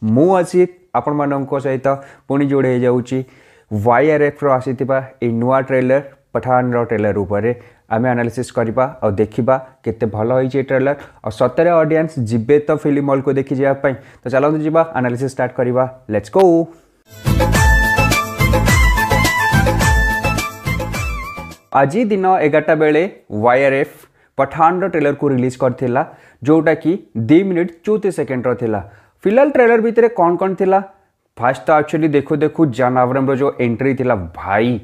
मु असित आपण मानक सहित पुणी जोड़े जाऊँगी YRF आसीथिबा ए नुआ ट्रेलर पठान रो ट्रेलर ऊपर आम एनालिसिस करबा और देखिबा केते भलो होई जे ट्रेलर और सतरे ऑडियंस जिबे तो फिल्म हॉल को देखि जाय पई। तो चलो जीवा एनालिसिस स्टार्ट करबा, लेट्स गो। आज दिन 11टा बेले YRF पठान रो ट्रेलर को रिलीज करथिला जोटा कि 2 मिनिट 34 सेकंड रो थिला। फिलहाल ट्रेलर भितर कौन कौन थिला फास्ट तो एक्चुअली देखो देखो जॉन अब्राहम रो जो एंट्री थिला भाई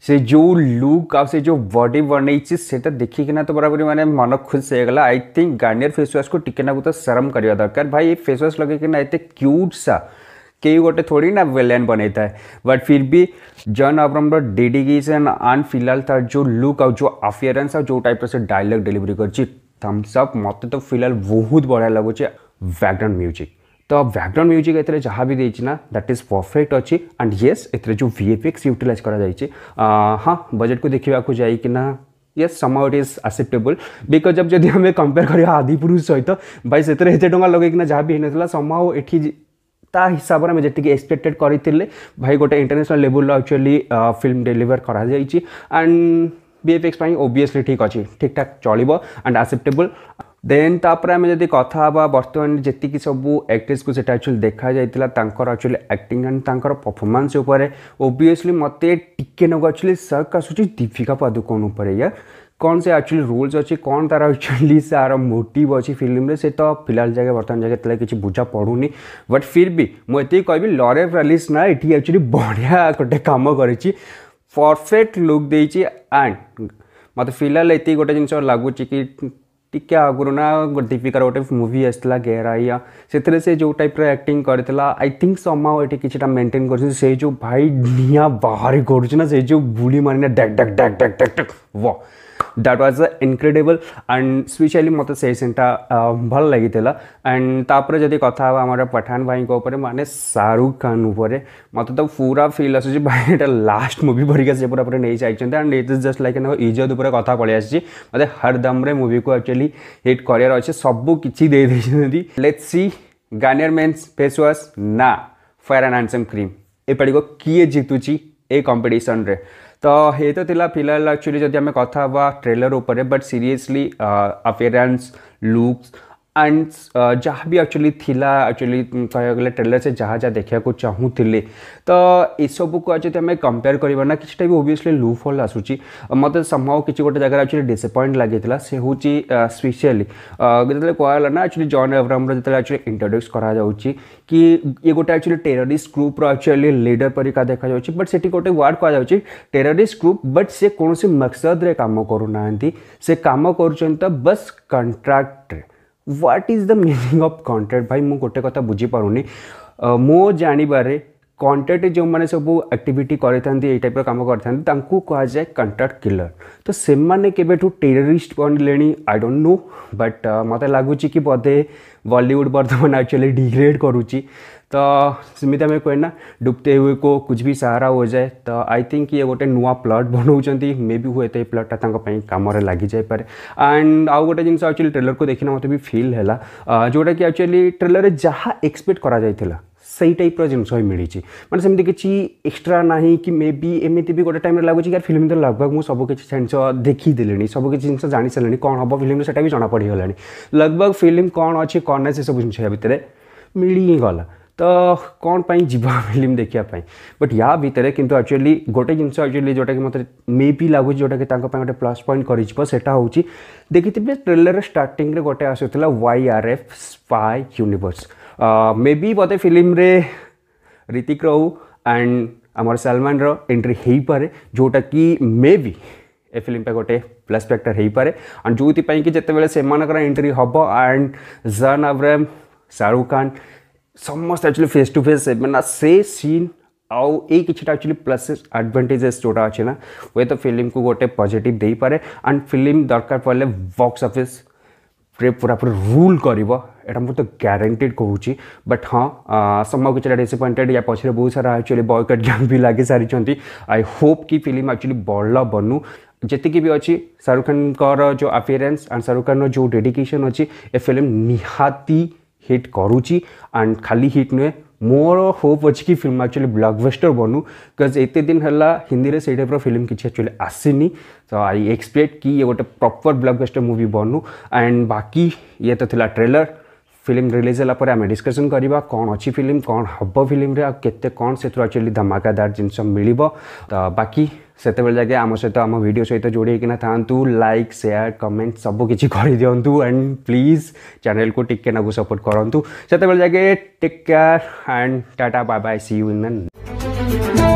से जो लुक आ से जो बॉडी बनई से देखिकिना तो बराबर माने मन खुश हो गला। I think Garnier face wash को टिकेना तो शर्म करवा दरकार भाई। ये फेस वाश लगे कि एत क्यूट सा कई गोटे थोड़ी ना विलेन बनता है, बट फिर भी जॉन अब्राहम रो डेडिकेशन एंड फिलहाल तार जो लुक और जो अफियरेंस और जो टाइप से डायलॉग डिलीवरी कर थम्स अप मत तो फिलहाल बहुत बढ़िया लगुच। बैकग्राउंड म्यूजिक तो बैकग्राउंड म्यूजिक एथरे जहाँ भी देछि ना दैट इज परफेक्ट अच्छी एंड येस एथरे जो VFX यूटिलाइज करा जाइछि हाँ बजट को देखा को जाए कि ना yes somehow it is acceptable because जब जब हमें कंपेयर करिया आदिपुरुष सहित भाई से एते टंका लगेकिना जहाँ भी होता समहाउ एठी ता हिसाब से जी एक्सपेक्टेड करते भाई गोटे international level actually film deliver करा जाइछि एंड VFX पाई ओबियसली ठीक अच्छी ठीक ठाक चलो एंड एक्सेप्टेबल। देन तापर आम जब कथा बर्तमान जी सब एक्ट्रेस को एक्चुअली देखा जाइतिला तांकर एक्चुअली एक्टिंग एंड तांकर परफॉर्मेंस ऊपर ओबियसली मत टिके नक एक्चुअली शक आसूँ दीपिका पादुकोण उपर या कौन से एक्चुअली रोल्स अच्छी कौन तार एक्चुअली सार मोटिव अच्छी फिल्म से तो फिलहाल जगह बर्तमान जगह किसी बुझा पड़ूनी, बट फिर भी मुझे कहबी लॉरेल रैलिस ना ये एक्चुअली बढ़िया गोटे कम कर परफेक्ट लुक देती एंड मत फिलहाल ये गोटे जिन लगुच कि टिके आगुरी ना दीपिकार गोटे मूवी आसला गेराइया से जो टाइप एक्टिंग करता आई थिंक समहाउ ये किसी मेंटेन कर जो भाई निया बाहरी करुना से जो बुली मारिना डैक डैक डैक डैक डैक डैक वाह that was incredible and especially मत से सीनटा भल लगी एंड तापर जदि कथा आम पठान भाई ऊपर माने शाहरुख खान उपर मत तो पूरा फील आसूँ भाई ये लास्ट मूवी भरिका से पूरा नहीं चाहिए and it is just like इज्जत उपर कथा पलि आसी मत हर दम रे मूवी को एक्चुअली हिट करार अच्छे सब किसी दे देछंती। Let's see Garnier men's face wash ना फेयर एंड हैंडसम क्रीम एपाड़ी को किए जीतुची ए कंपटीशन रे। तो ये तो थिला फिलहाल एक्चुअली जब आम कथा ट्रेलर उपर but seriously appearance looks and जहाँ भी एक्चुअली थिला एक्चुअली कह गले ट्रेलर से जहाँ जहाँ देखा चाहूले तो यू को आज आम कंपेयर करवा ना कि ओबियसली लू फल आसूची मत समहाउ किसी गोटे जगह एक्चुअली डिसअपॉइंट लगी से हूँ स्पेशली जो कहला ना एक्चुअली जॉन अब्राहम जो एक्चुअली इंट्रोड्यूस करा जाउची कि ये गोटे actually terrorist group actually leader परिका देखा जाउची बट सेठी गोटे वर्ड कह जाउची टेररिस्ट ग्रुप बट से कौन मकसद रे काम करूना से काम कर बस कंट्राक्ट रे। What is the meaning of contract भाई मुझे गोटे कथा बुझी पारुनी मो जानिबारे कॉन्ट्रैक्ट जो मैंने सब एक्टिविटी करते टाइप काम करते कह जाए कंट्रैक्ट किलर तो से मैंने केबेठू टेररिस्ट बनले आई डोंट नो बट मत लगुच कि बोधे बॉलीवुड बर्तमान एक्चुअली डिग्रेड करुच्ची तो सेमती आम कहना डूबते हुए को कुछ भी सहारा हो जाए तो आई थिंक ये गोटे नुआ प्लॉट बनाऊँच मे भी हुए तो ये प्लॉटा कम लग जापे एंड आउ गोटे जिन एक्चुअली ट्रेलर को देखना मत भी फिल है जोटा कि एक्चुअली ट्रेलर जहाँ एक्सपेक्ट करा जाइथिला सही टाइप जिनस ही मिली मैंने सेमती किसी एक्सट्रा ना कि मे बी एमती भी गोटे टाइम लगुच यार फिल्म तो लगभग मुझे सब किसी जिन देखीदे सब किसी जिन जानी सारे कौन हम फिल्म से भी जना पड़गला लगभग फिल्म कौन अच्छी कौन ना से सब जिन भितर मिल ही गला तो कौन पाई जीवा फिल्म देखापी बट या भितर किंतु एक्चुअली गोटे जिनस एक्चुअली जोटा कि मतलब मे भी लगुच जोटा कि गोटे प्लस पॉइंट करा हूँ देखी ट्रेलर स्टार्टिंग रे गोटे आसूला YRF spy universe may be Bodhe film रे ऋतिक रहू एंड आमर सलमान रो एंट्री हो पारे जोटा कि मे बी ए फिल्म पे गोटे प्लस फैक्टर हो पारे एंड जो कि जिते से एंट्री हम and John Abraham Shahrukh Khan समस्त एक्चुअली फेस टू फेस मैंने से सीन आउ ये किसी एक्चुअली प्लस एडवांटेजेस जोटा अच्छे ना वे तो फिल्म को गोटे पॉजिटिव दे पारे एंड फिल्म दरकार पड़े बॉक्स ऑफिस पूरा पूरा रूल कर मुझे ग्यारंटेड कहूँ बट हाँ समहाउ किसी डिसअपॉइंटेड या पछरे बहुत सारा एक्चुअली बॉयकट गैंग भी लगे सारी आई होप कि फिल्म एक्चुअली बढ़ बनू जी भी अच्छी शाहरुख खान जो अपियरेंस एंड शाहरुख खान जो डेडिकेशन अच्छी ए फिल्म निहाती हिट करुच्ची एंड खाली हिट नुहे मोर होप अच्छी कि फिल्म एक्चुअली ब्लॉकबस्टर बनू बिकज एते दिन है हिंदी में से टाइप फिल्म किसी एक्चुअली आसनी तो आई एक्सपेक्ट कि ये गोटे प्रॉपर ब्लॉकबस्टर मूवी बनू एंड बाकी ये तो थिला ट्रेलर फिल्म रिलीज होला पर आम डिस्कसन करवा कौन अच्छी फिल्म कौन हम फिल्म रे केते कौन से एक्चुअली धमाकादार जिनस मिल तो बाकी से जाके आम सहित आम वीडियो सहित जोड़े था लाइक शेयर कमेंट सब किसी कर दिंतु एंड प्लीज चैनल को टिके नाकू सपोर्ट करूँ से जाके take care and tata bye bye see you in